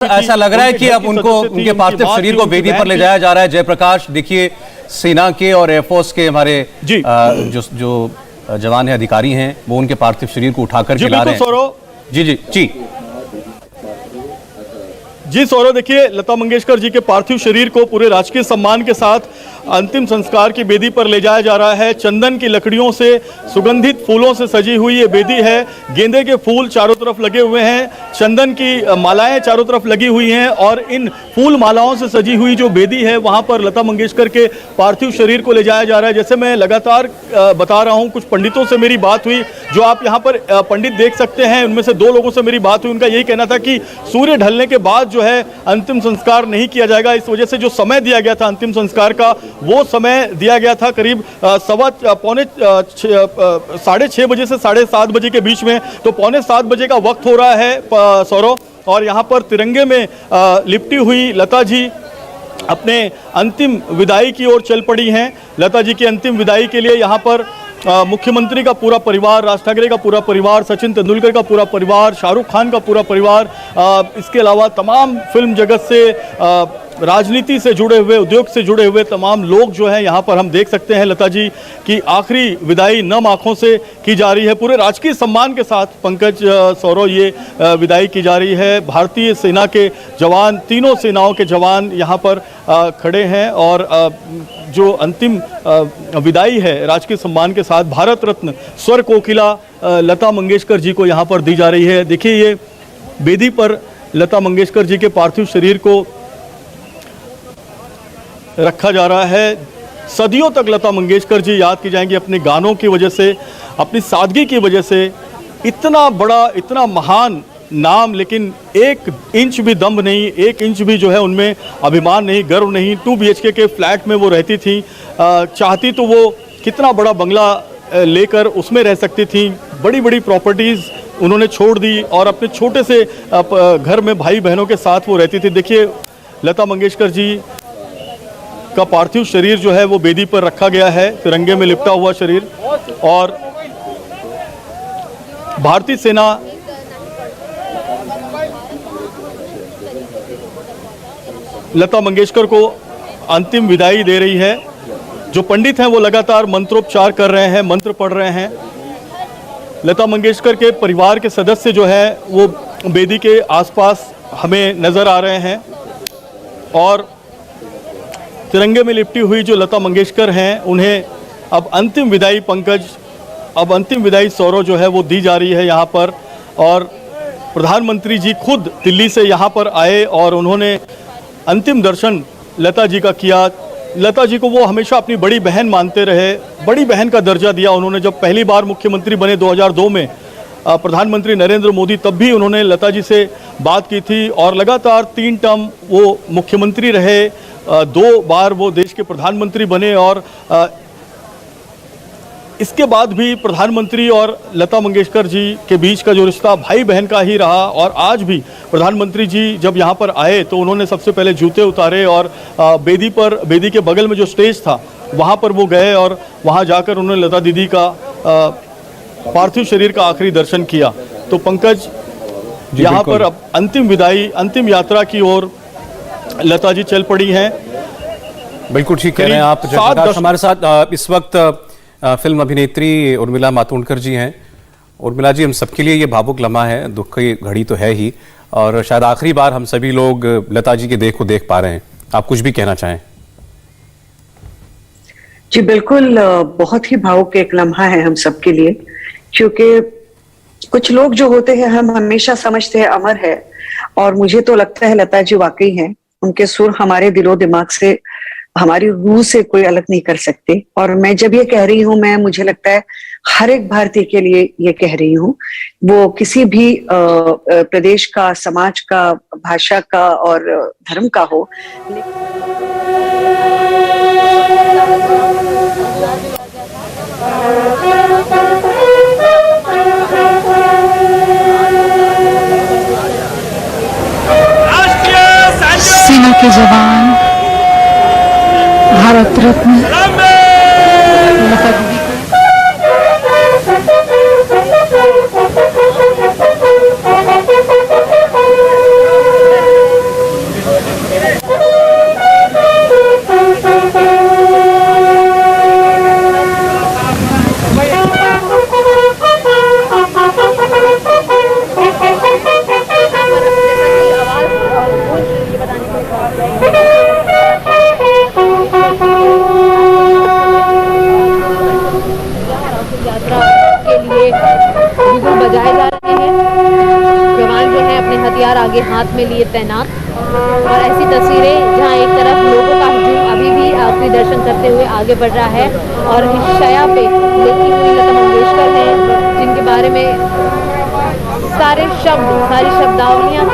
ऐसा लग रहा है कि अब उनको उनके पार्थिव शरीर को वेदी पर ले जाया जा रहा है। जयप्रकाश, देखिए सेना के और एयरफोर्स के हमारे जो जवान है, अधिकारी हैं, वो उनके पार्थिव शरीर को उठाकर खिला रहे हैं। जी जी जी जी सौरभ, देखिए लता मंगेशकर जी के पार्थिव शरीर को पूरे राजकीय सम्मान के साथ अंतिम संस्कार की बेदी पर ले जाया जा रहा है। चंदन की लकड़ियों से, सुगंधित फूलों से सजी हुई ये बेदी है। गेंदे के फूल चारों तरफ लगे हुए हैं, चंदन की मालाएं चारों तरफ लगी हुई हैं और इन फूल मालाओं से सजी हुई जो बेदी है वहां पर लता मंगेशकर के पार्थिव शरीर को ले जाया जा रहा है। जैसे मैं लगातार बता रहा हूं, कुछ पंडितों से मेरी बात हुई, जो आप यहाँ पर पंडित देख सकते हैं, उनमें से 2 लोगों से मेरी बात हुई। उनका यही कहना था कि सूर्य ढलने के बाद जो है अंतिम संस्कार नहीं किया जाएगा। इस वजह से जो समय दिया गया था अंतिम संस्कार का, वो समय दिया गया था करीब 6:30 बजे से 7:30 बजे के बीच में। तो 6:45 बजे का वक्त हो रहा है सौरभ, और यहाँ पर तिरंगे में लिपटी हुई लता जी अपने अंतिम विदाई की ओर चल पड़ी हैं। लता जी की अंतिम विदाई के लिए यहाँ पर मुख्यमंत्री का पूरा परिवार, राज ठाकरे का पूरा परिवार, सचिन तेंदुलकर का पूरा परिवार, शाहरुख खान का पूरा परिवार, इसके अलावा तमाम फिल्म जगत से, राजनीति से जुड़े हुए, उद्योग से जुड़े हुए तमाम लोग जो हैं यहाँ पर हम देख सकते हैं। लता जी की आखिरी विदाई नम आँखों से की जा रही है। पूरे राजकीय सम्मान के साथ पंकज, सौरव, ये विदाई की जा रही है। भारतीय सेना के जवान, तीनों सेनाओं के जवान यहाँ पर खड़े हैं और जो अंतिम विदाई है राजकीय सम्मान के साथ भारत रत्न स्वर कोकिला लता मंगेशकर जी को यहाँ पर दी जा रही है। देखिए, ये बेदी पर लता मंगेशकर जी के पार्थिव शरीर को रखा जा रहा है। सदियों तक लता मंगेशकर जी याद की जाएंगी अपने गानों की वजह से, अपनी सादगी की वजह से। इतना बड़ा, इतना महान नाम, लेकिन 1 इंच भी दम्भ नहीं, 1 इंच भी जो है उनमें अभिमान नहीं, गर्व नहीं। 2 BHK के फ्लैट में वो रहती थी। चाहती तो वो कितना बड़ा बंगला लेकर उसमें रह सकती थी। बड़ी बड़ी प्रॉपर्टीज़ उन्होंने छोड़ दी और अपने छोटे से घर में भाई बहनों के साथ वो रहती थी। देखिए, लता मंगेशकर जी का पार्थिव शरीर जो है वो बेदी पर रखा गया है, तिरंगे में लिपटा हुआ शरीर। और भारतीय सेना लता मंगेशकर को अंतिम विदाई दे रही है। जो पंडित हैं वो लगातार मंत्रोपचार कर रहे हैं, मंत्र पढ़ रहे हैं। लता मंगेशकर के परिवार के सदस्य जो है वो बेदी के आसपास हमें नज़र आ रहे हैं और तिरंगे में लिपटी हुई जो लता मंगेशकर हैं, उन्हें अब अंतिम विदाई, पंकज, अब अंतिम विदाई सौरव जो है वो दी जा रही है यहाँ पर। और प्रधानमंत्री जी खुद दिल्ली से यहाँ पर आए और उन्होंने अंतिम दर्शन लता जी का किया। लता जी को वो हमेशा अपनी बड़ी बहन मानते रहे, बड़ी बहन का दर्जा दिया उन्होंने। जब पहली बार मुख्यमंत्री बने 2002 में, प्रधानमंत्री नरेंद्र मोदी, तब भी उन्होंने लता जी से बात की थी और लगातार 3 टर्म वो मुख्यमंत्री रहे। 2 बार वो देश के प्रधानमंत्री बने और इसके बाद भी प्रधानमंत्री और लता मंगेशकर जी के बीच का जो रिश्ता भाई बहन का ही रहा। और आज भी प्रधानमंत्री जी जब यहाँ पर आए तो उन्होंने सबसे पहले जूते उतारे और बेदी के बगल में जो स्टेज था वहाँ पर वो गए और वहाँ जाकर उन्होंने लता दीदी का पार्थिव शरीर का आखिरी दर्शन किया। तो पंकज, यहाँ पर अब अंतिम विदाई, अंतिम यात्रा की ओर लता जी चल पड़ी हैं। बिल्कुल ठीक कह रहे हैं आप। जयप्रकाश, हमारे साथ इस वक्त फिल्म अभिनेत्री उर्मिला मातोंडकर जी हैं। उर्मिला जी, हम सबके लिए ये भावुक लम्हा है, दुख की घड़ी तो है ही, और शायद आखिरी बार हम सभी लोग लता जी के देह को देख पा रहे हैं। आप कुछ भी कहना चाहें? जी बिल्कुल, बहुत ही भावुक एक लम्हा है हम सबके लिए, क्योंकि कुछ लोग जो होते हैं हम हमेशा समझते हैं अमर है, और मुझे तो लगता है लता जी वाकई हैं। उनके सुर हमारे दिलो दिमाग से, हमारी रूह से कोई अलग नहीं कर सकते। और मैं जब ये कह रही हूँ, मुझे लगता है हर एक भारतीय के लिए ये कह रही हूँ, वो किसी भी प्रदेश का, समाज का, भाषा का और धर्म का हो। सेना के जवान, भारत रत्न लता दीदी को हाथ में लिए तैनात। और ऐसी तस्वीरें जहां एक तरफ लोगों का हजूम अभी भी आखिरी दर्शन करते हुए आगे बढ़ रहा है और इस शया पे लेटी हुई लता मंगेशकर है, जिनके बारे में सारे शब्द, सारी शब्दावलियां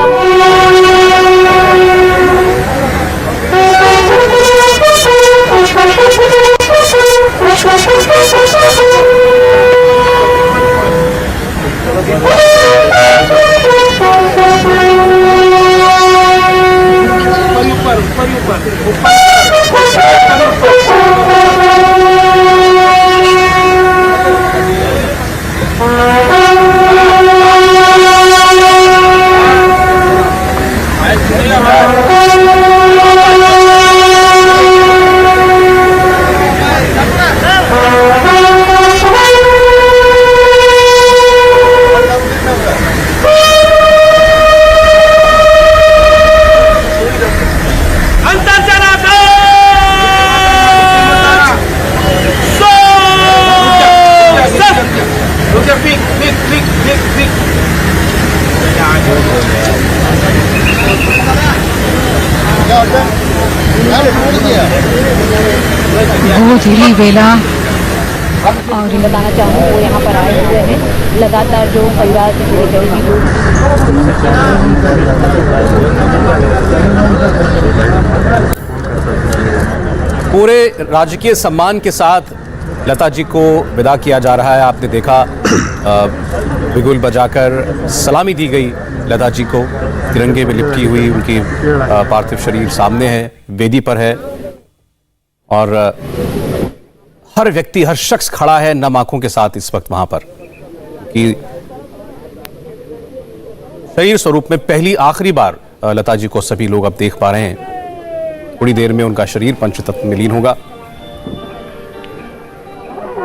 गोधूली वेला और बताना चाहूँगी वो यहाँ पर आए हुए हैं। लगातार जो परिवार से जुड़े करीबी लोग पूरे राजकीय सम्मान के साथ लता जी को विदा किया जा रहा है। आपने देखा बिगुल बजाकर सलामी दी गई लता जी को, तिरंगे में लिपटी हुई उनकी पार्थिव शरीर सामने है, वेदी पर है और हर व्यक्ति, हर शख्स खड़ा है नम आंखों के साथ इस वक्त वहां पर कि शरीर स्वरूप में पहली आखिरी बार लता जी को सभी लोग अब देख पा रहे हैं। थोड़ी देर में उनका शरीर पंचतत्व में लीन होगा।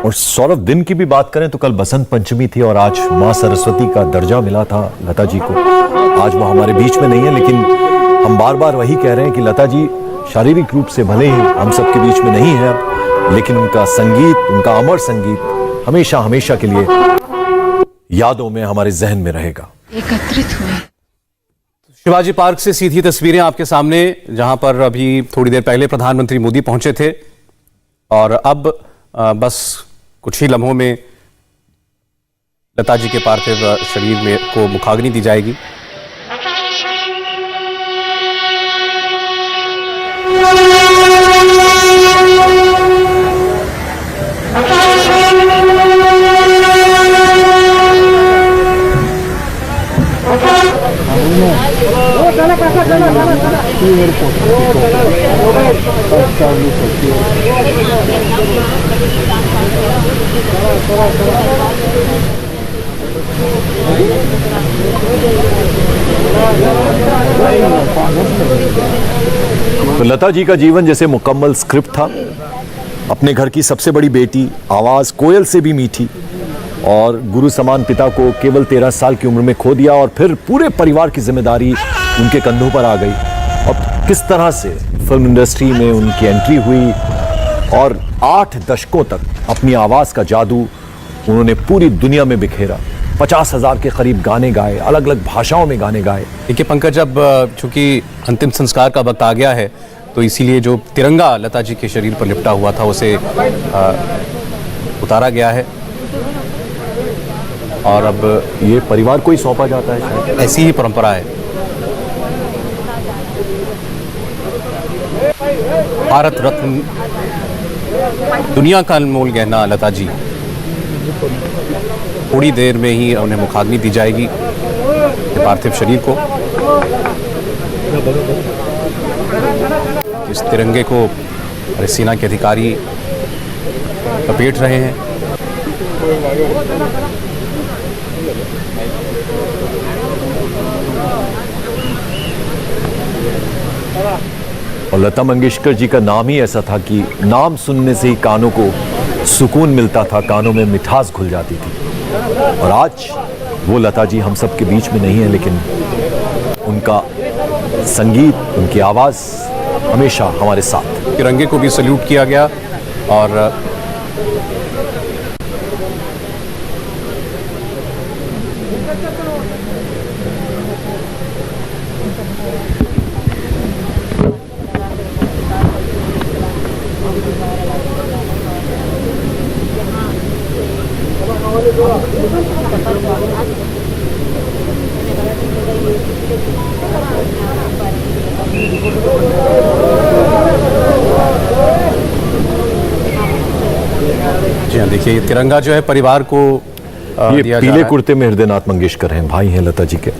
और सौरभ, दिन की भी बात करें तो कल बसंत पंचमी थी और आज मां सरस्वती का दर्जा मिला था लता जी को। आज वो हमारे बीच में नहीं है, लेकिन हम बार बार वही कह रहे हैं कि लता जी शारीरिक रूप से भले ही हम सबके बीच में नहीं है, लेकिन उनका संगीत, उनका अमर संगीत हमेशा हमेशा के लिए यादों में, हमारे जहन में रहेगा। एकत्रित हुए। शिवाजी पार्क से सीधी तस्वीरें आपके सामने, जहां पर अभी थोड़ी देर पहले प्रधानमंत्री मोदी पहुंचे थे और अब बस कुछ ही लम्हों में लता जी के पार्थिव शरीर में को मुखाग्नि दी जाएगी। तो लता जी का जीवन जैसे मुकम्मल स्क्रिप्ट था। अपने घर की सबसे बड़ी बेटी, आवाज कोयल से भी मीठी, और गुरु समान पिता को केवल 13 साल की उम्र में खो दिया और फिर पूरे परिवार की जिम्मेदारी उनके कंधों पर आ गई। और किस तरह से फिल्म इंडस्ट्री में उनकी एंट्री हुई और 8 दशकों तक अपनी आवाज का जादू उन्होंने पूरी दुनिया में बिखेरा। 50,000 के करीब गाने गाए, अलग अलग भाषाओं में गाने गाए। देखिए पंकज, अब चूंकि अंतिम संस्कार का वक्त आ गया है तो इसीलिए जो तिरंगा लता जी के शरीर पर लिपटा हुआ था उसे उतारा गया है और अब ये परिवार को ही सौंपा जाता है शायद। ऐसी ही परंपरा है। भारत रत्न, दुनिया का अनमोल गहना लता जी, थोड़ी देर में ही उन्हें मुखाग्नि दी जाएगी पार्थिव शरीर को। इस तिरंगे को हमारे सेना के अधिकारी लपेट रहे हैं। और लता मंगेशकर जी का नाम ही ऐसा था कि नाम सुनने से ही कानों को सुकून मिलता था, कानों में मिठास घुल जाती थी। और आज वो लता जी हम सब के बीच में नहीं है, लेकिन उनका संगीत, उनकी आवाज हमेशा हमारे साथ। तिरंगे को भी सल्यूट किया गया और जी हाँ, देखिए ये तिरंगा जो है परिवार को ये दिया जा पीले रहा है। कुर्ते में हृदयनाथ मंगेशकर हैं, भाई हैं लता जी के।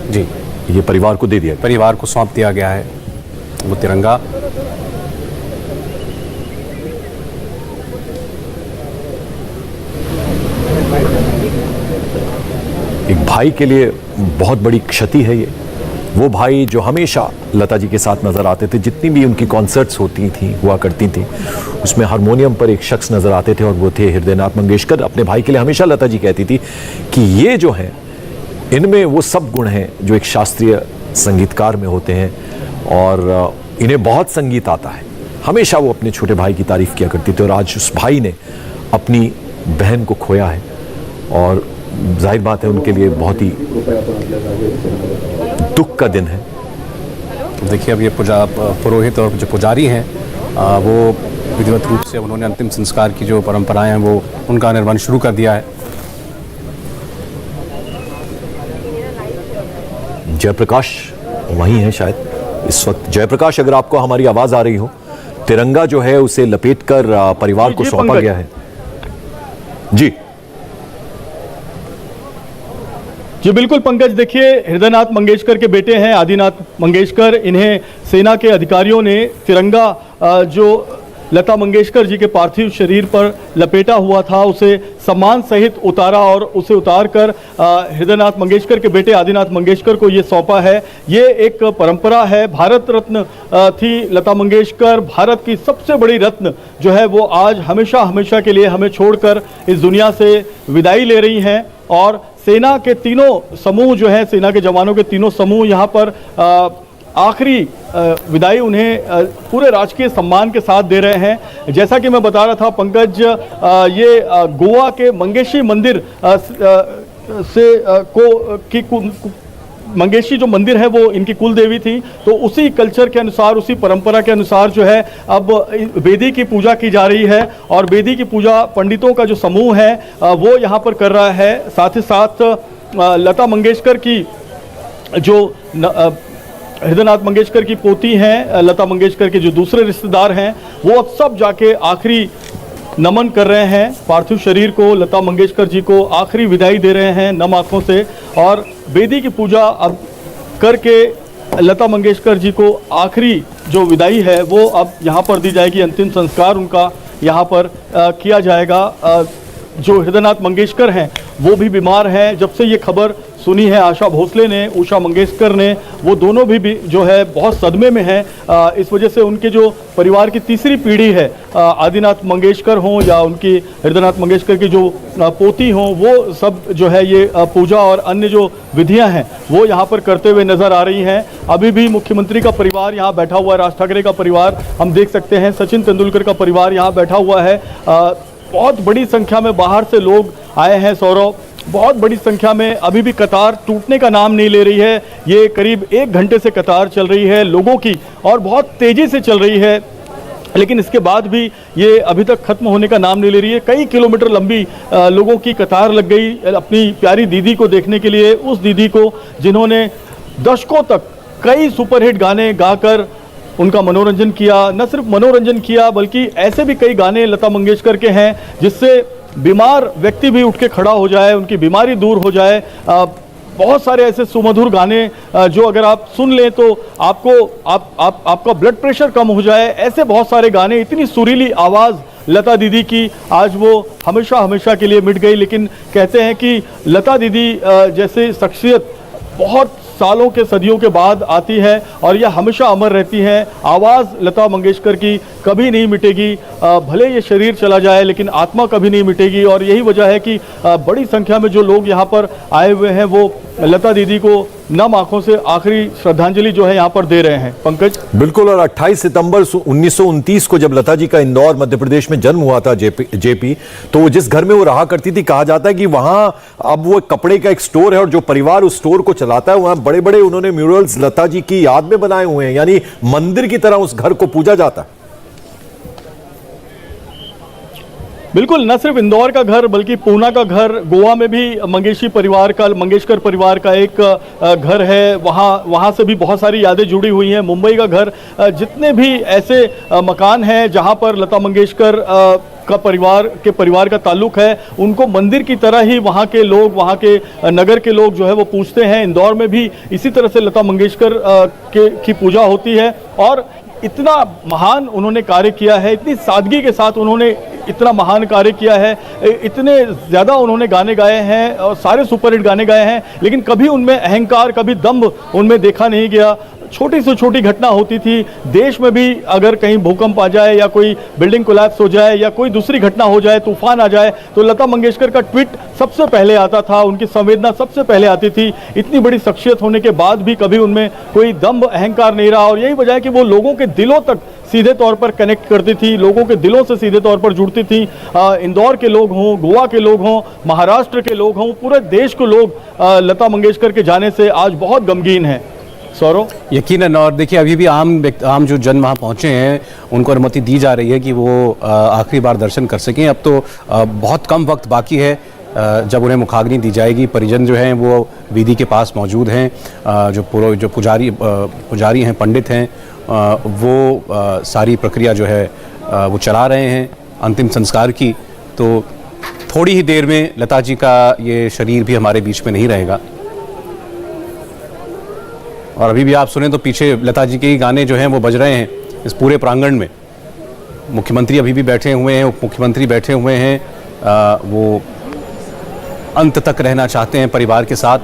जी, ये परिवार को दे दिया गया। परिवार को सौंप दिया गया है वो तिरंगा। एक भाई के लिए बहुत बड़ी क्षति है ये। वो भाई जो हमेशा लता जी के साथ नजर आते थे, जितनी भी उनकी कॉन्सर्ट्स होती थी हुआ करती थी, उसमें हारमोनियम पर एक शख्स नजर आते थे और वो थे हृदयनाथ मंगेशकर। अपने भाई के लिए हमेशा लता जी कहती थी कि ये जो है इनमें वो सब गुण हैं जो एक शास्त्रीय संगीतकार में होते हैं और इन्हें बहुत संगीत आता है। हमेशा वो अपने छोटे भाई की तारीफ किया करती थी और आज उस भाई ने अपनी बहन को खोया है और जाहिर बात है उनके लिए बहुत ही दुख का दिन है। देखिए अब ये पुरोहित और जो पुजारी हैं वो विधिवत रूप से उन्होंने अंतिम संस्कार की जो परंपराएं हैं वो उनका निर्वहन शुरू कर दिया है। जयप्रकाश वहीं है शायद इस वक्त। जयप्रकाश, अगर आपको हमारी आवाज आ रही हो, तिरंगा जो है उसे लपेटकर परिवार को सौंपा गया है। जी जी बिल्कुल पंकज, देखिए हृदयनाथ मंगेशकर के बेटे हैं आदिनाथ मंगेशकर। इन्हें सेना के अधिकारियों ने तिरंगा जो लता मंगेशकर जी के पार्थिव शरीर पर लपेटा हुआ था उसे सम्मान सहित उतारा और उसे उतारकर हृदयनाथ मंगेशकर के बेटे आदिनाथ मंगेशकर को ये सौंपा है। ये एक परंपरा है। भारत रत्न थी लता मंगेशकर, भारत की सबसे बड़ी रत्न जो है वो आज हमेशा हमेशा के लिए हमें छोड़कर इस दुनिया से विदाई ले रही हैं। और सेना के तीनों समूह जो है, सेना के जवानों के तीनों समूह यहाँ पर आखिरी विदाई उन्हें पूरे राजकीय सम्मान के साथ दे रहे हैं। जैसा कि मैं बता रहा था पंकज, ये गोवा के मंगेशी मंदिर मंगेशी जो मंदिर है वो इनकी कुल देवी थी, तो उसी कल्चर के अनुसार, उसी परंपरा के अनुसार जो है अब वेदी की पूजा की जा रही है और वेदी की पूजा पंडितों का जो समूह है वो यहाँ पर कर रहा है। साथ ही साथ लता मंगेशकर की जो हृदयनाथ मंगेशकर की पोती हैं, लता मंगेशकर के जो दूसरे रिश्तेदार हैं, वो अब सब जाके आखिरी नमन कर रहे हैं पार्थिव शरीर को। लता मंगेशकर जी को आखिरी विदाई दे रहे हैं नम आंखों से और वेदी की पूजा अब करके लता मंगेशकर जी को आखिरी जो विदाई है वो अब यहाँ पर दी जाएगी। अंतिम संस्कार उनका यहाँ पर किया जाएगा। जो हृदयनाथ मंगेशकर हैं वो भी बीमार हैं। जब से ये खबर सुनी है आशा भोसले ने, उषा मंगेशकर ने, वो दोनों भी जो है बहुत सदमे में हैं। इस वजह से उनके जो परिवार की तीसरी पीढ़ी है, आदिनाथ मंगेशकर हों या उनकी हृदयनाथ मंगेशकर की जो पोती हों, वो सब जो है ये पूजा और अन्य जो विधियां हैं वो यहाँ पर करते हुए नजर आ रही हैं। अभी भी मुख्यमंत्री का परिवार यहाँ बैठा हुआ है, राज ठाकरे का परिवार हम देख सकते हैं, सचिन तेंदुलकर का परिवार यहाँ बैठा हुआ है। बहुत बड़ी संख्या में बाहर से लोग आए हैं सौरव, बहुत बड़ी संख्या में। अभी भी कतार टूटने का नाम नहीं ले रही है। ये करीब 1 घंटे से कतार चल रही है लोगों की और बहुत तेजी से चल रही है, लेकिन इसके बाद भी ये अभी तक खत्म होने का नाम नहीं ले रही है। कई किलोमीटर लंबी लोगों की कतार लग गई अपनी प्यारी दीदी को देखने के लिए, उस दीदी को जिन्होंने दशकों तक कई सुपरहिट गाने गाकर उनका मनोरंजन किया। न सिर्फ मनोरंजन किया बल्कि ऐसे भी कई गाने लता मंगेशकर के हैं जिससे बीमार व्यक्ति भी उठ के खड़ा हो जाए, उनकी बीमारी दूर हो जाए। बहुत सारे ऐसे सुमधुर गाने जो अगर आप सुन लें तो आपका ब्लड प्रेशर कम हो जाए। ऐसे बहुत सारे गाने, इतनी सुरीली आवाज़ लता दीदी की, आज वो हमेशा हमेशा के लिए मिट गई। लेकिन कहते हैं कि लता दीदी जैसे शख्सियत बहुत सालों के सदियों के बाद आती है और यह हमेशा अमर रहती है। आवाज़ लता मंगेशकर की कभी नहीं मिटेगी, भले ये शरीर चला जाए लेकिन आत्मा कभी नहीं मिटेगी। और यही वजह है कि बड़ी संख्या में जो लोग यहाँ पर आए हुए हैं वो लता दीदी को नम आंखों से आखिरी श्रद्धांजलि जो है यहाँ पर दे रहे हैं। पंकज बिल्कुल। और 28 सितंबर 1929 को जब लता जी का इंदौर मध्य प्रदेश में जन्म हुआ था जेपी, तो वो जिस घर में वो रहा करती थी, कहा जाता है कि वहां अब वो कपड़े का एक स्टोर है और जो परिवार उस स्टोर को चलाता है वहां बड़े बड़े उन्होंने म्यूरल्स लता जी की याद में बनाए हुए हैं, यानी मंदिर की तरह उस घर को पूजा जाता है। बिल्कुल, न सिर्फ इंदौर का घर बल्कि पूना का घर, गोवा में भी मंगेशकर परिवार का एक घर है, वहाँ से भी बहुत सारी यादें जुड़ी हुई हैं। मुंबई का घर, जितने भी ऐसे मकान हैं जहाँ पर लता मंगेशकर का परिवार का ताल्लुक है, उनको मंदिर की तरह ही वहाँ के लोग, वहाँ के नगर के लोग जो है वो पूजते हैं। इंदौर में भी इसी तरह से लता मंगेशकर की पूजा होती है और इतना महान उन्होंने कार्य किया है, इतनी सादगी के साथ उन्होंने इतना महान कार्य किया है, इतने ज़्यादा उन्होंने गाने गाए हैं और सारे सुपरहिट गाने गाए हैं, लेकिन कभी उनमें अहंकार, कभी दम्भ उनमें देखा नहीं गया। छोटी से छोटी घटना होती थी, देश में भी अगर कहीं भूकंप आ जाए या कोई बिल्डिंग कोलैप्स हो जाए या कोई दूसरी घटना हो जाए, तूफान आ जाए, तो लता मंगेशकर का ट्वीट सबसे पहले आता था, उनकी संवेदना सबसे पहले आती थी। इतनी बड़ी शख्सियत होने के बाद भी कभी उनमें कोई दम्भ, अहंकार नहीं रहा और यही वजह है कि वो लोगों के दिलों तक सीधे तौर पर कनेक्ट करती थी, लोगों के दिलों से सीधे तौर पर जुड़ती थी। इंदौर के लोग हों, गोवा के लोग हों, महाराष्ट्र के लोग हों, पूरे देश को लोग लता मंगेशकर के जाने से आज बहुत गमगीन हैं। सौरव, यकीनन। और देखिए, अभी भी आम जो जन वहाँ पहुँचे हैं उनको अनुमति दी जा रही है कि वो आखिरी बार दर्शन कर सकें। अब तो बहुत कम वक्त बाकी है जब उन्हें मुखाग्नि दी जाएगी। परिजन जो हैं वो वेदी के पास मौजूद हैं, जो पुजारी हैं, पंडित हैं, वो सारी प्रक्रिया जो है वो चला रहे हैं अंतिम संस्कार की। तो थोड़ी ही देर में लता जी का ये शरीर भी हमारे बीच में नहीं रहेगा। और अभी भी आप सुने तो पीछे लता जी के ही गाने जो हैं वो बज रहे हैं इस पूरे प्रांगण में। मुख्यमंत्री अभी भी बैठे हुए हैं, उप मुख्यमंत्री बैठे हुए हैं, वो अंत तक रहना चाहते हैं परिवार के साथ।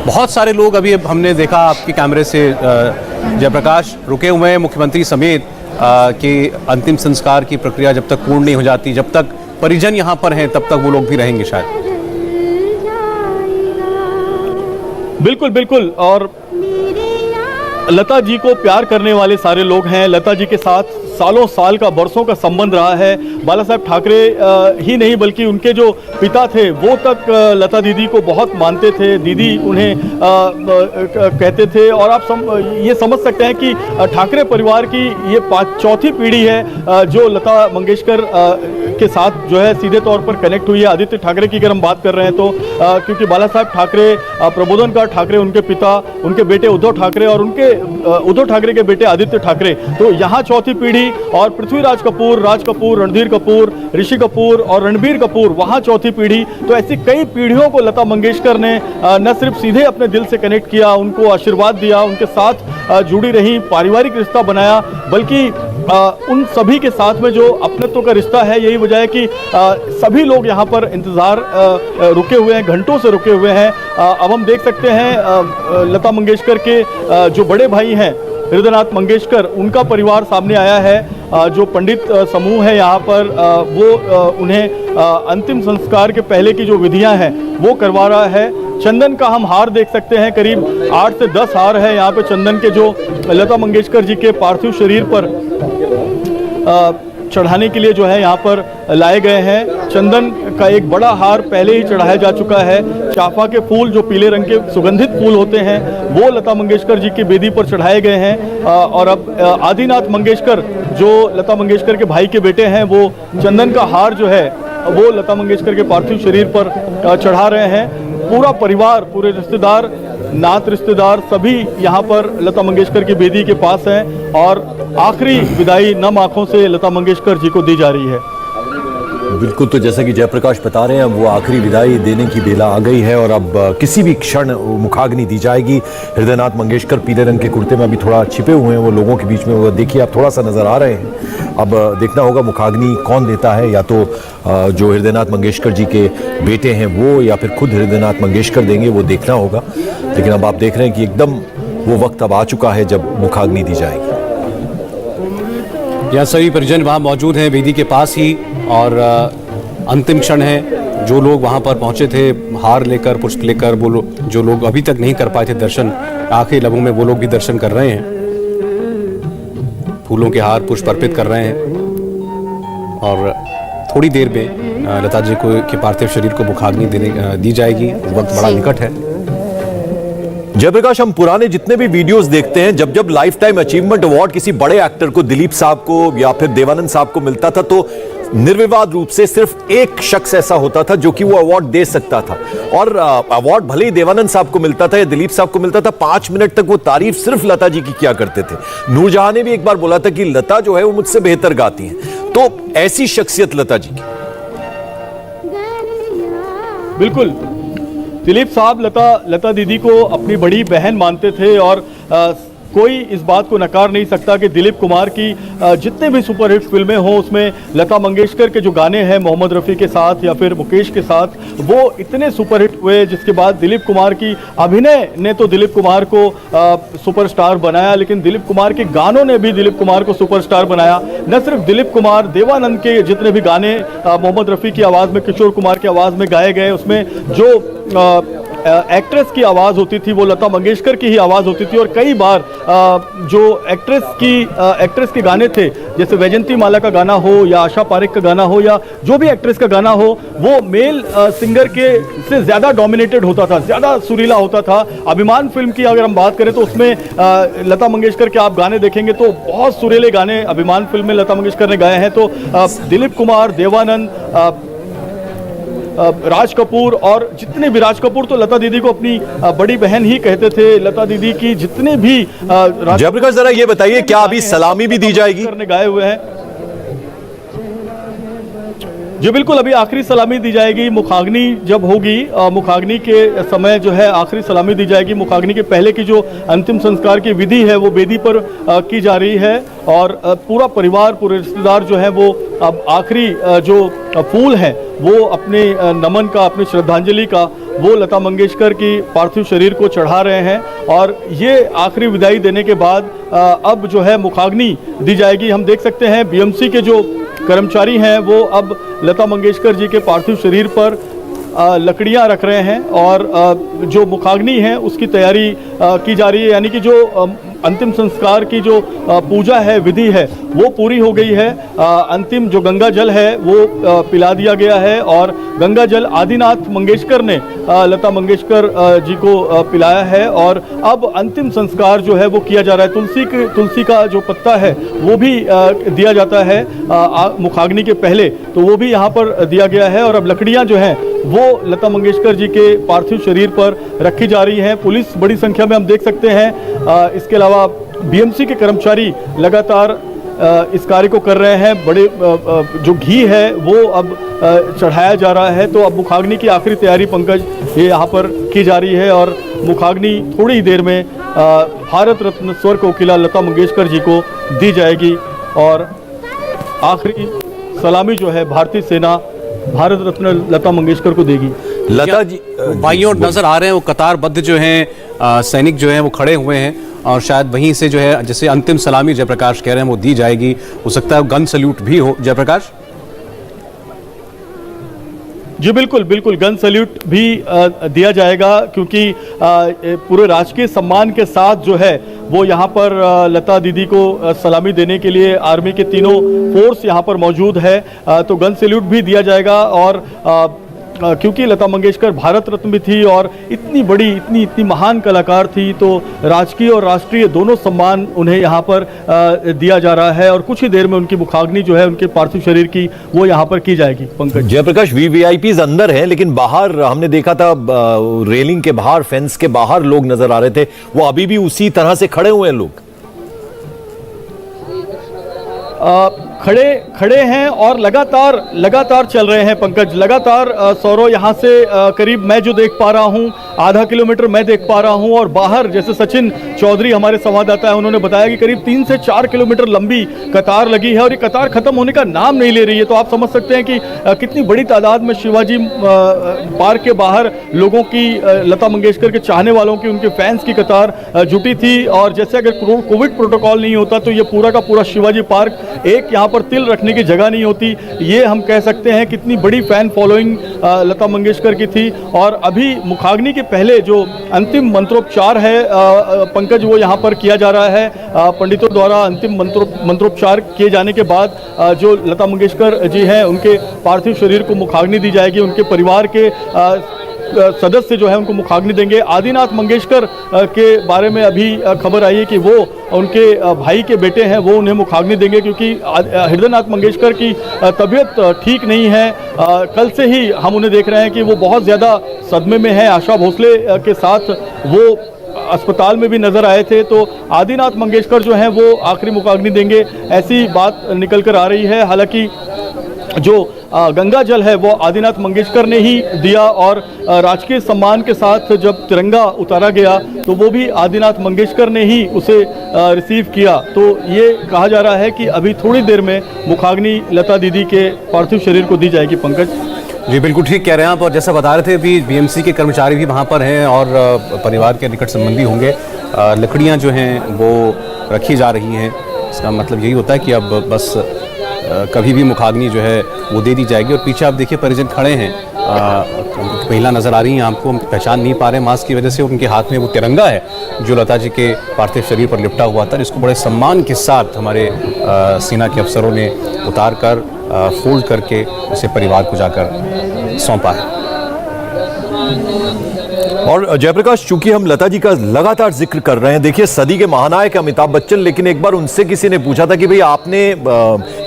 बहुत सारे लोग अभी हमने देखा आपके कैमरे से, जयप्रकाश, रुके हुए हैं मुख्यमंत्री समेत, कि अंतिम संस्कार की प्रक्रिया जब तक पूर्ण नहीं हो जाती, जब तक परिजन यहाँ पर हैं तब तक वो लोग भी रहेंगे शायद। बिल्कुल बिल्कुल। और लता जी को प्यार करने वाले सारे लोग हैं। लता जी के साथ सालों साल का, बरसों का संबंध रहा है। बाला साहब ठाकरे ही नहीं बल्कि उनके जो पिता थे वो तक लता दीदी को बहुत मानते थे, दीदी उन्हें कहते थे। और आप ये समझ सकते हैं कि ठाकरे परिवार की ये चौथी पीढ़ी है जो लता मंगेशकर के साथ जो है सीधे तौर पर कनेक्ट हुई है। आदित्य ठाकरे की अगर हम बात कर रहे हैं तो क्योंकि बाला साहब ठाकरे, प्रबोधनकार ठाकरे उनके पिता, उनके बेटे उद्धव ठाकरे और उनके उद्धव ठाकरे के बेटे आदित्य ठाकरे, तो यहाँ चौथी पीढ़ी। और पृथ्वीराज कपूर, राज कपूर, रणधीर कपूर, ऋषि कपूर और रणबीर कपूर, वहाँ चौथी पीढ़ी। तो ऐसी कई पीढ़ियों को लता मंगेशकर ने न सिर्फ सीधे अपने दिल से कनेक्ट किया, उनको आशीर्वाद दिया, उनके साथ जुड़ी रही, पारिवारिक रिश्ता बनाया, बल्कि उन सभी के साथ में जो अपनत्व का रिश्ता है। यही वजह है कि सभी लोग यहाँ पर इंतज़ार रुके हुए हैं, घंटों से रुके हुए हैं। अब हम देख सकते हैं लता मंगेशकर के जो बड़े भाई हैं हृदयनाथ मंगेशकर, उनका परिवार सामने आया है। जो पंडित समूह है यहाँ पर वो उन्हें अंतिम संस्कार के पहले की जो विधियाँ हैं वो करवा रहा है। चंदन का हम हार देख सकते हैं, करीब 8 से 10 हार है यहाँ पे चंदन के, जो लता मंगेशकर जी के पार्थिव शरीर पर चढ़ाने के लिए जो है यहाँ पर लाए गए हैं। चंदन का एक बड़ा हार पहले ही चढ़ाया जा चुका है। चाफा के फूल, जो पीले रंग के सुगंधित फूल होते हैं, वो लता मंगेशकर जी की बेदी पर चढ़ाए गए हैं। और अब आदिनाथ मंगेशकर, जो लता मंगेशकर के भाई के बेटे हैं, वो चंदन का हार जो है वो लता मंगेशकर के पार्थिव शरीर पर चढ़ा रहे हैं। पूरा परिवार, पूरे रिश्तेदार, नात रिश्तेदार सभी यहाँ पर लता मंगेशकर की बेदी के पास हैं और आखिरी विदाई नम आंखों से लता मंगेशकर जी को दी जा रही है। बिल्कुल, तो जैसा कि जयप्रकाश बता रहे हैं, वो आखिरी विदाई देने की बेला आ गई है और अब किसी भी क्षण मुखाग्नि दी जाएगी। हृदयनाथ मंगेशकर पीले रंग के कुर्ते में अभी थोड़ा छिपे हुए हैं वो लोगों के बीच में, वो देखिए आप थोड़ा सा नजर आ रहे हैं। अब देखना होगा मुखाग्नि कौन देता है, या तो जो हृदयनाथ मंगेशकर जी के बेटे हैं वो, या फिर खुद हृदयनाथ मंगेशकर देंगे, वो देखना होगा। लेकिन अब आप देख रहे हैं कि एकदम वो वक्त अब आ चुका है जब मुखाग्नि दी जाएगी। यहाँ सभी परिजन वहाँ मौजूद हैं वेदी के पास ही, और अंतिम क्षण है। जो लोग वहाँ पर पहुँचे थे हार लेकर, पुष्प लेकर, वो जो लोग अभी तक नहीं कर पाए थे दर्शन, आखिरी लम्हों में वो लोग भी दर्शन कर रहे हैं, फूलों के हार, पुष्प अर्पित कर रहे हैं। और थोड़ी देर में लता जी को के पार्थिव शरीर को मुखाग्नि दी जाएगी। वक्त बड़ा निकट है। जयप्रकाश, हम पुराने जितने भी वीडियोस देखते हैं, जब जब लाइफ टाइम अचीवमेंट अवार्ड किसी बड़े एक्टर को, दिलीप साहब को या फिर देवानंद साहब को मिलता था, तो निर्विवाद रूप से सिर्फ एक शख्स ऐसा होता था जो कि वो अवार्ड दे सकता था। और अवार्ड भले ही देवानंद साहब को मिलता था या दिलीप साहब को मिलता था, 5 मिनट तक वो तारीफ सिर्फ लता जी की किया करते थे। नूरजहां ने भी एक बार बोला था कि लता जो है वो मुझसे बेहतर गाती हैं। तो ऐसी शख्सियत लता जी की। बिल्कुल, दिलीप साहब लता दीदी को अपनी बड़ी बहन मानते थे और कोई इस बात को नकार नहीं सकता कि दिलीप कुमार की जितने भी सुपरहिट फिल्में हों उसमें लता मंगेशकर के जो गाने हैं मोहम्मद रफ़ी के साथ या फिर मुकेश के साथ, वो इतने सुपरहिट हुए, जिसके बाद दिलीप कुमार की अभिनय ने तो दिलीप कुमार को सुपरस्टार बनाया, लेकिन दिलीप कुमार के गानों ने भी दिलीप कुमार को सुपरस्टार बनाया। न सिर्फ दिलीप कुमार, देवानंद के जितने भी गाने मोहम्मद रफ़ी की आवाज़ में, किशोर कुमार की आवाज़ में गाए गए, उसमें जो एक्ट्रेस की आवाज़ होती थी वो लता मंगेशकर की ही आवाज़ होती थी। और कई बार जो एक्ट्रेस के गाने थे, जैसे वैजंती माला का गाना हो या आशा पारेख का गाना हो या जो भी एक्ट्रेस का गाना हो, वो मेल सिंगर के से ज़्यादा डोमिनेटेड होता था, ज़्यादा सुरीला होता था। अभिमान फिल्म की अगर हम बात करें तो उसमें लता मंगेशकर के आप गाने देखेंगे तो बहुत सुरीले गाने अभिमान फिल्म में लता मंगेशकर ने गाए हैं। तो दिलीप कुमार, देवानंद, राज कपूर और जितने भी, राज कपूर तो लता दीदी को अपनी बड़ी बहन ही कहते थे। लता दीदी की जितने भी जयप्रकाश, जरा ये बताइए, क्या अभी सलामी भी दी जाएगी? गाए हुए हैं जी, बिल्कुल, अभी आखिरी सलामी दी जाएगी। मुखाग्नि जब होगी, मुखाग्नि के समय जो है आखिरी सलामी दी जाएगी। मुखाग्नि के पहले की जो अंतिम संस्कार की विधि है वो वेदी पर की जा रही है और पूरा परिवार, पूरे रिश्तेदार जो है वो अब आखिरी जो फूल है वो अपने नमन का, अपनी श्रद्धांजलि का, वो लता मंगेशकर की पार्थिव शरीर को चढ़ा रहे हैं। और ये आखिरी विदाई देने के बाद अब जो है मुखाग्नि दी जाएगी। हम देख सकते हैं बीएमसी के जो कर्मचारी हैं वो अब लता मंगेशकर जी के पार्थिव शरीर पर लकड़ियां रख रहे हैं और जो मुखाग्नि है उसकी तैयारी की जा रही है। यानी कि जो अंतिम संस्कार की जो पूजा है, विधि है, वो पूरी हो गई है। अंतिम जो गंगा जल है वो पिला दिया गया है और गंगा जल आदिनाथ मंगेशकर ने लता मंगेशकर जी को पिलाया है। और अब अंतिम संस्कार जो है वो किया जा रहा है। तुलसी का जो पत्ता है वो भी दिया जाता है मुखाग्नि के पहले, तो वो भी यहाँ पर दिया गया है। और अब लकड़ियाँ जो हैं वो लता मंगेशकर जी के पार्थिव शरीर पर रखी जा रही हैं। पुलिस बड़ी संख्या में हम देख सकते हैं। इसके अलावा बीएमसी के कर्मचारी लगातार इस कार्य को कर रहे हैं। बड़े जो घी है वो अब चढ़ाया जा रहा है। तो अब मुखाग्नि की आखिरी तैयारी, पंकज, ये यहाँ पर की जा रही है और मुखाग्नि थोड़ी ही देर में भारत रत्न स्वर कोकिला लता मंगेशकर जी को दी जाएगी। और आखिरी सलामी जो है भारतीय सेना भारत रत्न लता मंगेशकर को देगी। लता जी भाइयों नजर आ रहे हैं, वो कतारबद्ध जो हैं सैनिक जो हैं वो खड़े हुए हैं और शायद वहीं से जो है जैसे अंतिम सलामी जयप्रकाश कह रहे हैं वो दी जाएगी। हो सकता है गन सल्यूट भी हो। जयप्रकाश जी, बिल्कुल बिल्कुल, गन सल्यूट भी दिया जाएगा क्योंकि पूरे राजकीय सम्मान के साथ जो है वो यहाँ पर लता दीदी को सलामी देने के लिए आर्मी के तीनों फोर्स यहाँ पर मौजूद है। तो गन सल्यूट भी दिया जाएगा। और क्योंकि लता मंगेशकर भारत रत्न भी थी और इतनी बड़ी, इतनी महान कलाकार थी, तो राजकीय और राष्ट्रीय दोनों सम्मान उन्हें यहाँ पर दिया जा रहा है। और कुछ ही देर में उनकी मुखाग्नि जो है उनके पार्थिव शरीर की वो यहाँ पर की जाएगी। पंकज, जयप्रकाश, वीवीआईपीज अंदर हैं लेकिन बाहर हमने देखा था रेलिंग के बाहर, फेंस के बाहर लोग नजर आ रहे थे, वो अभी भी उसी तरह से खड़े हुए हैं लोग? खड़े हैं और लगातार चल रहे हैं। पंकज, लगातार सौरव, यहाँ से करीब मैं जो देख पा रहा हूँ आधा किलोमीटर मैं देख पा रहा हूँ और बाहर जैसे सचिन चौधरी हमारे संवाददाता है उन्होंने बताया कि करीब 3 से 4 किलोमीटर लंबी कतार लगी है और ये कतार खत्म होने का नाम नहीं ले रही है। तो आप समझ सकते हैं कि कितनी बड़ी तादाद में शिवाजी पार्क के बाहर लोगों की, लता मंगेशकर के चाहने वालों की, उनके फैंस की कतार जुटी थी। और जैसे अगर कोविड प्रोटोकॉल नहीं होता तो ये पूरा का पूरा शिवाजी पार्क एक यहाँ पर तिल रखने की जगह नहीं होती। ये हम कह सकते हैं कितनी बड़ी फैन फॉलोइंग लता मंगेशकर की थी। और अभी मुखाग्नि के पहले जो अंतिम मंत्रोपचार है पंकज, वो यहाँ पर किया जा रहा है। पंडितों द्वारा अंतिम मंत्रोपचार किए जाने के बाद जो लता मंगेशकर जी हैं उनके पार्थिव शरीर को मुखाग्नि दी जाएगी। उनके परिवार के सदस्य जो है उनको मुखाग्नि देंगे। आदिनाथ मंगेशकर के बारे में अभी खबर आई है कि वो उनके भाई के बेटे हैं, वो उन्हें मुखाग्नि देंगे, क्योंकि हृदयनाथ मंगेशकर की तबीयत ठीक नहीं है। कल से ही हम उन्हें देख रहे हैं कि वो बहुत ज़्यादा सदमे में है। आशा भोसले के साथ वो अस्पताल में भी नजर आए थे। तो आदिनाथ मंगेशकर जो हैं वो आखिरी मुखाग्नि देंगे, ऐसी बात निकल कर आ रही है। हालांकि जो गंगा जल है वो आदिनाथ मंगेशकर ने ही दिया, और राजकीय सम्मान के साथ जब तिरंगा उतारा गया तो वो भी आदिनाथ मंगेशकर ने ही उसे रिसीव किया। तो ये कहा जा रहा है कि अभी थोड़ी देर में मुखाग्नि लता दीदी के पार्थिव शरीर को दी जाएगी। पंकज जी बिल्कुल ठीक कह रहे हैं आप, और जैसा बता रहे थे अभी बीएमसी के कर्मचारी भी वहाँ पर हैं और परिवार के निकट संबंधी होंगे। लकड़ियाँ जो हैं वो रखी जा रही हैं। इसका मतलब यही होता है कि अब बस कभी भी मुखाग्नि जो है वो दे दी जाएगी। और पीछे आप देखिए परिजन खड़े हैं, महिला नज़र आ रही हैं, आपको हम पहचान नहीं पा रहे मास्क की वजह से। उनके हाथ में वो तिरंगा है जो लता जी के पार्थिव शरीर पर लिपटा हुआ था, जिसको बड़े सम्मान के साथ हमारे सेना के अफसरों ने उतार कर फोल्ड करके उसे परिवार को जाकर सौंपा है। और जयप्रकाश, चूंकि हम लता जी का लगातार जिक्र कर रहे हैं, देखिए सदी के महानायक अमिताभ बच्चन, लेकिन एक बार उनसे किसी ने पूछा था कि भाई आपने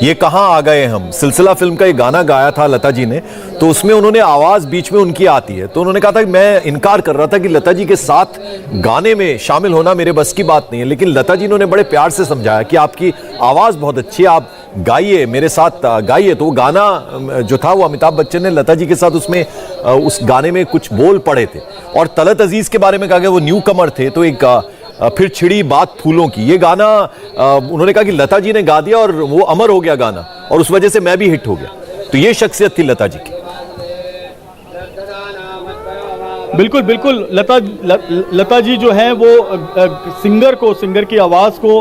ये कहाँ आ गए हम, सिलसिला फिल्म का एक गाना गाया था लता जी ने, तो उसमें उन्होंने आवाज बीच में उनकी आती है, तो उन्होंने कहा था कि मैं इनकार कर रहा था कि लता जी के साथ गाने में शामिल होना मेरे बस की बात नहीं है। लेकिन लता जी ने उन्हें बड़े प्यार से समझाया कि आपकी आवाज बहुत अच्छी है, आप गाइए, मेरे साथ गाइए। तो वो गाना जो था वो अमिताभ बच्चन ने लता जी के साथ उसमें उस गाने में कुछ बोल पड़े थे। और तलत अजीज के बारे में कहा गया वो न्यू कमर थे, तो एक फिर छिड़ी बात फूलों की, ये गाना उन्होंने कहा कि लता जी ने गा दिया और वो अमर हो गया गाना, और उस वजह से मैं भी हिट हो गया। तो ये शख्सियत थी लता जी की। बिल्कुल बिल्कुल, लता जी जो हैं वो सिंगर की आवाज़ को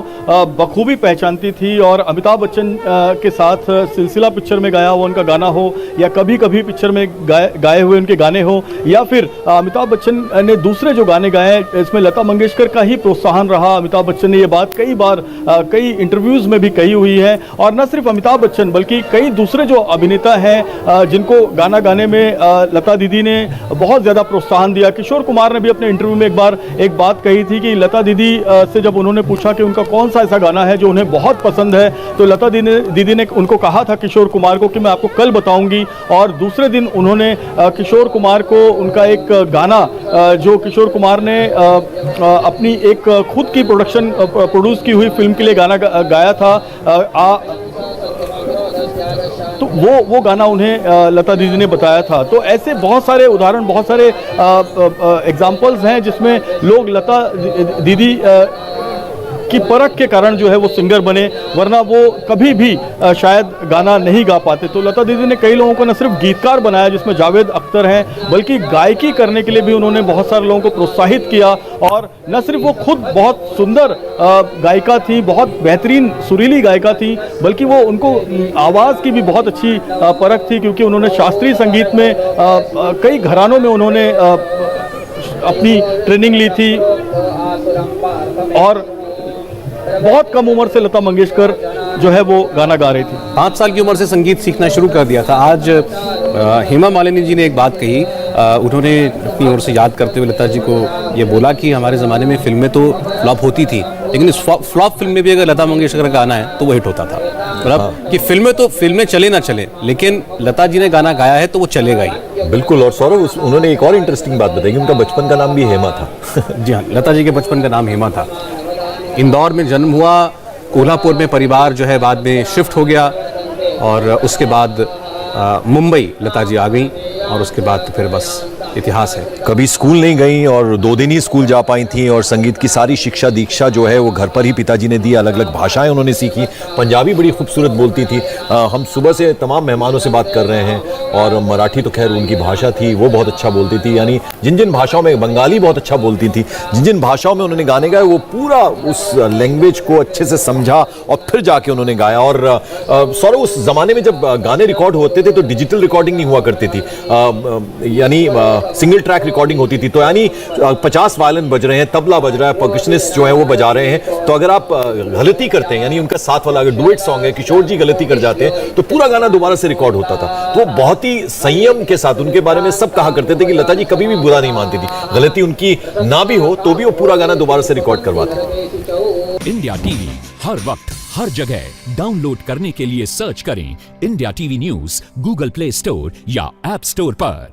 बखूबी पहचानती थी। और अमिताभ बच्चन के साथ सिलसिला पिक्चर में गाया हुआ उनका गाना हो, या कभी कभी पिक्चर में गाए हुए उनके गाने हो, या फिर अमिताभ बच्चन ने दूसरे जो गाने गाए, इसमें लता मंगेशकर का ही प्रोत्साहन रहा। अमिताभ बच्चन ने ये बात कई बार कई इंटरव्यूज़ में भी कही हुई है। और न सिर्फ अमिताभ बच्चन बल्कि कई दूसरे जो अभिनेता हैं जिनको गाना गाने में लता दीदी ने बहुत ज़्यादा प्रोत्साहन दिया। किशोर कुमार ने भी अपने इंटरव्यू में एक बार एक बात कही थी कि लता दीदी से जब उन्होंने पूछा कि उनका कौन सा ऐसा गाना है जो उन्हें बहुत पसंद है, तो लता दीदी ने उनको कहा था किशोर कुमार को कि मैं आपको कल बताऊंगी। और दूसरे दिन उन्होंने किशोर कुमार को उनका एक गाना जो किशोर कुमार ने अपनी एक खुद की प्रोड्यूस की हुई फिल्म के लिए गाना गाया था, तो वो गाना उन्हें लता दीदी ने बताया था। तो ऐसे बहुत सारे उदाहरण, बहुत सारे एग्जाम्पल्स हैं जिसमें लोग लता दीदी की परख के कारण जो है वो सिंगर बने, वरना वो कभी भी शायद गाना नहीं गा पाते। तो लता दीदी ने कई लोगों को न सिर्फ गीतकार बनाया, जिसमें जावेद अख्तर हैं, बल्कि गायकी करने के लिए भी उन्होंने बहुत सारे लोगों को प्रोत्साहित किया। और न सिर्फ वो खुद बहुत सुंदर गायिका थी, बहुत बेहतरीन सुरीली गायिका थी, बल्कि वो उनको आवाज़ की भी बहुत अच्छी परख थी, क्योंकि उन्होंने शास्त्रीय संगीत में कई घरानों में उन्होंने अपनी ट्रेनिंग ली थी। और बहुत कम उम्र से लता मंगेशकर जो है वो गाना गा रही थी। 5 साल की उम्र से संगीत सीखना शुरू कर दिया था। आज हेमा मालिनी जी ने एक बात कही, उन्होंने अपनी ओर से याद करते हुए लता जी को ये बोला कि हमारे ज़माने में फिल्में तो फ्लॉप होती थी, लेकिन इस फ्लॉप फिल्म में भी अगर लता मंगेशकर का गाना है तो वो हिट होता था। मतलब कि फिल्में चले ना चले, लेकिन लता जी ने गाना गाया है तो वो चलेगा ही। बिल्कुल। और सौरभ, उन्होंने एक और इंटरेस्टिंग बात बताई कि उनका बचपन का नाम भी हेमा था। जी हाँ, लता जी के बचपन का नाम हेमा था। इंदौर में जन्म हुआ, कोल्हापुर में परिवार जो है बाद में शिफ्ट हो गया, और उसके बाद मुंबई लता जी आ गई, और उसके बाद तो फिर बस इतिहास है। कभी स्कूल नहीं गई और 2 दिन ही स्कूल जा पाई थी, और संगीत की सारी शिक्षा दीक्षा जो है वो घर पर ही पिताजी ने दी। अलग अलग भाषाएं उन्होंने सीखी, पंजाबी बड़ी खूबसूरत बोलती थी। हम सुबह से तमाम मेहमानों से बात कर रहे हैं, और मराठी तो खैर उनकी भाषा थी, वो बहुत अच्छा बोलती थी। यानी जिन जिन भाषाओं में, बंगाली बहुत अच्छा बोलती थी, जिन जिन भाषाओं में उन्होंने गाने गाए वो पूरा उस लैंग्वेज को अच्छे से समझा और फिर जाके उन्होंने गाया। और सौरभ, उस जमाने में जब गाने रिकॉर्ड होते थे तो डिजिटल रिकॉर्डिंग नहीं हुआ करती थी, यानी सिंगल ट्रैक रिकॉर्डिंग होती थी, तो यानी 50 वायलिन बज रहे हैं, तबला बज रहा है, परकशनिस्ट जो है वो बजा रहे हैं, तो अगर आप गलती करते हैं, यानी उनका साथ वाला अगर डुएट सॉन्ग है, किशोर जी गलती कर जाते हैं, तो पूरा गाना दोबारा से रिकॉर्ड होता था। तो बहुत ही संयम के साथ उनके बारे में सब कहा करते थे कि लता जी कभी भी बुरा नहीं मानती थी, गलती उनकी ना भी हो तो भी वो पूरा गाना दोबारा से रिकॉर्ड करवाते थे। इंडिया टीवी हर वक्त हर जगह डाउनलोड करने के लिए सर्च करें India TV news Google play store या ऐप स्टोर पर।